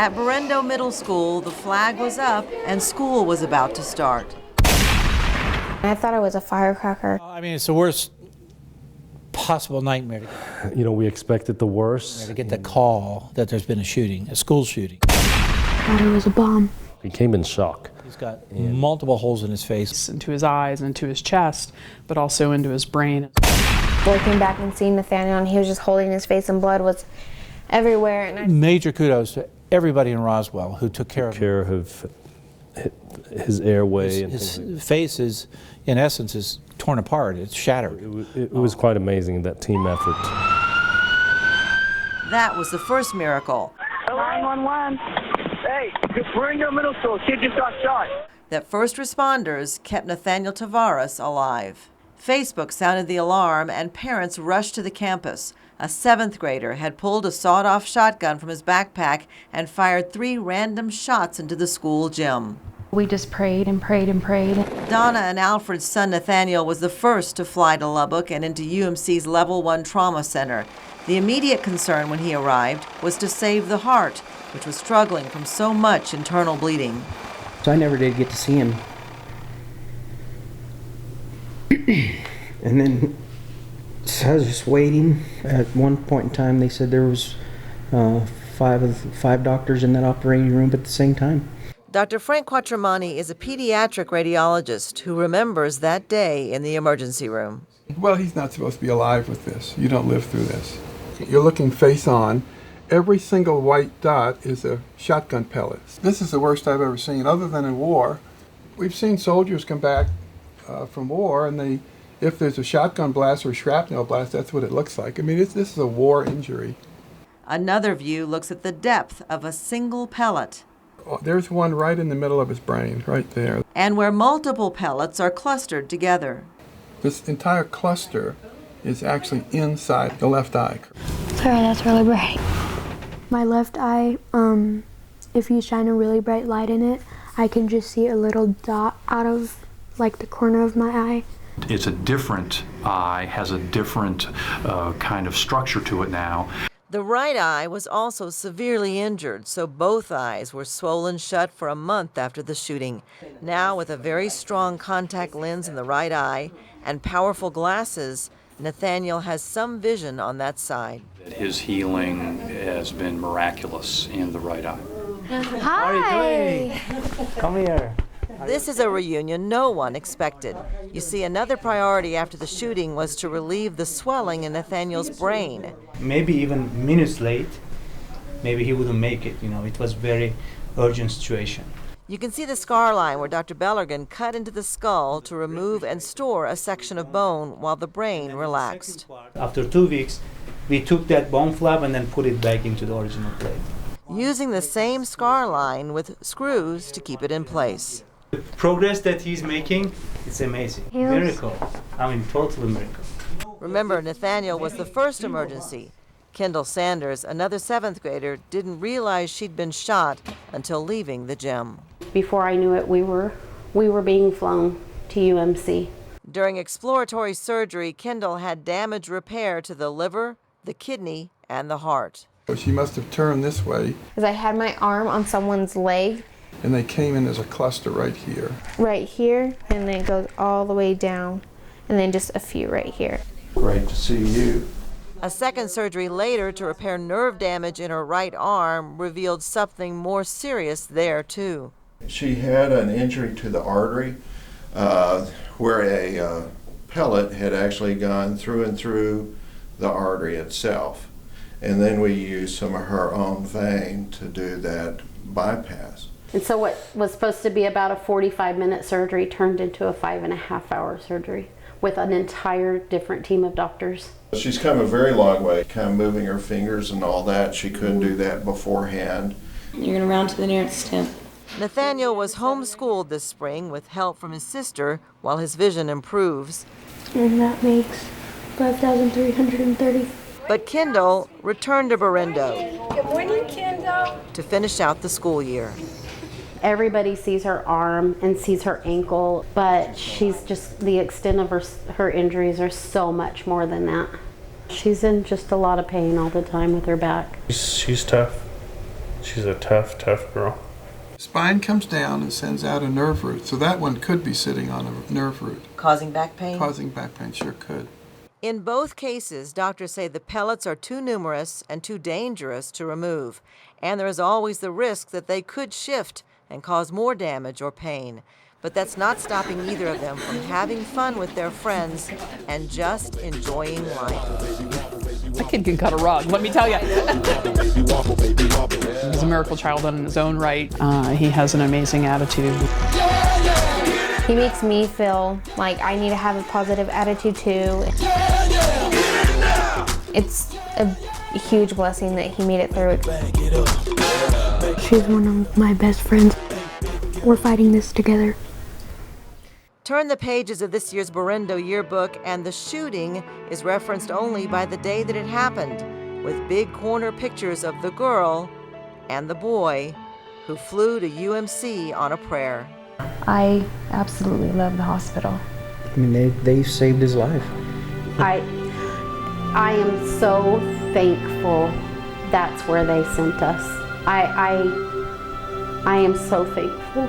At Berendo Middle School, the flag was up and school was about to start. I thought it was a firecracker. I mean, it's the worst possible nightmare. We expected the worst. To get the call that there's been a shooting, a school shooting. I thought it was a bomb. He came in shock. He's got multiple holes in his face. Into his eyes, into his chest, but also into his brain. Looking back and seeing Nathaniel, and he was just holding his face, and blood was everywhere. And Major kudos to everybody in Roswell who took care of his airway. His face is, in essence, is torn apart. It's shattered. It was quite amazing, that team effort. That was the first miracle. 911. Hey, Berendo Middle School, kid just got shot. That first responders kept Nathaniel Tavares alive. Facebook sounded the alarm and parents rushed to the campus. A 7th grader had pulled a sawed-off shotgun from his backpack and fired 3 random shots into the school gym. we just prayed and prayed and prayed. Donna and Alfred's son Nathaniel was the first to fly to Lubbock and into UMC's Level 1 Trauma Center. The immediate concern when he arrived was to save the heart, which was struggling from so much internal bleeding. So I never did get to see him. And then so I was just waiting. At one point in time, they said there was 5 doctors in that operating room at the same time. Dr. Frank Quattromani is a pediatric radiologist who remembers that day in the emergency room. Well, he's not supposed to be alive with this. You don't live through this. You're looking face on. Every single white dot is a shotgun pellet. This is the worst I've ever seen, other than in war. We've seen soldiers come back from war, and if there's a shotgun blast or a shrapnel blast, that's what it looks like. I mean, this is a war injury. Another view looks at the depth of a single pellet. There's one right in the middle of his brain, right there. And where multiple pellets are clustered together. This entire cluster is actually inside the left eye. Sorry, that's really bright. My left eye, if you shine a really bright light in it, I can just see a little dot out of like the corner of my eye. It's a different eye, has a different kind of structure to it now. The right eye was also severely injured, so both eyes were swollen shut for a month after the shooting. Now, with a very strong contact lens in the right eye and powerful glasses, Nathaniel has some vision on that side. His healing has been miraculous in the right eye. Hi! Come here. This is a reunion no one expected. You see, another priority after the shooting was to relieve the swelling in Nathaniel's brain. Maybe even minutes late, maybe he wouldn't make it. It was very urgent situation. You can see the scar line where Dr. Bellergan cut into the skull to remove and store a section of bone while the brain relaxed. After 2 weeks, we took that bone flap and then put it back into the original plate. Using the same scar line with screws to keep it in place. The progress that he's making, it's amazing. Miracle. Totally miracle. Remember, Nathaniel was the first emergency. Kendall Sanders, another 7th grader, didn't realize she'd been shot until leaving the gym. Before I knew it, we were being flown to UMC. During exploratory surgery, Kendall had damage repair to the liver, the kidney, and the heart. So she must have turned this way. Because I had my arm on someone's leg. And they came in as a cluster right here. Right here, and then it goes all the way down, and then just a few right here. Great to see you. A second surgery later to repair nerve damage in her right arm revealed something more serious there, too. She had an injury to the artery where a pellet had actually gone through and through the artery itself. And then we used some of her own vein to do that bypass. And so what was supposed to be about a 45-minute surgery turned into a 5.5-hour surgery with an entire different team of doctors. She's come a very long way, kind of moving her fingers and all that. She couldn't do that beforehand. You're going to round to the nearest tent. Nathaniel was homeschooled this spring with help from his sister while his vision improves. And that makes 5,330. But Kendall returned to Berendo. Good morning, Kendall. To finish out the school year. Everybody sees her arm and sees her ankle, but she's just, the extent of her injuries are so much more than that. She's in just a lot of pain all the time with her back. She's tough. She's a tough, tough girl. Spine comes down and sends out a nerve root, so that one could be sitting on a nerve root. Causing back pain? Causing back pain, sure could. In both cases, doctors say the pellets are too numerous and too dangerous to remove, and there is always the risk that they could shift and cause more damage or pain. But that's not stopping either of them from having fun with their friends and just enjoying life. The kid can cut a rug, let me tell you. He's a miracle child in his own right. He has an amazing attitude. He makes me feel like I need to have a positive attitude too. It's a huge blessing that he made it through. She's one of my best friends. We're fighting this together. Turn the pages of this year's Berendo yearbook, and the shooting is referenced only by the day that it happened, with big corner pictures of the girl and the boy who flew to UMC on a prayer. I absolutely love the hospital. I mean, they saved his life. I am so thankful that's where they sent us. I am so thankful.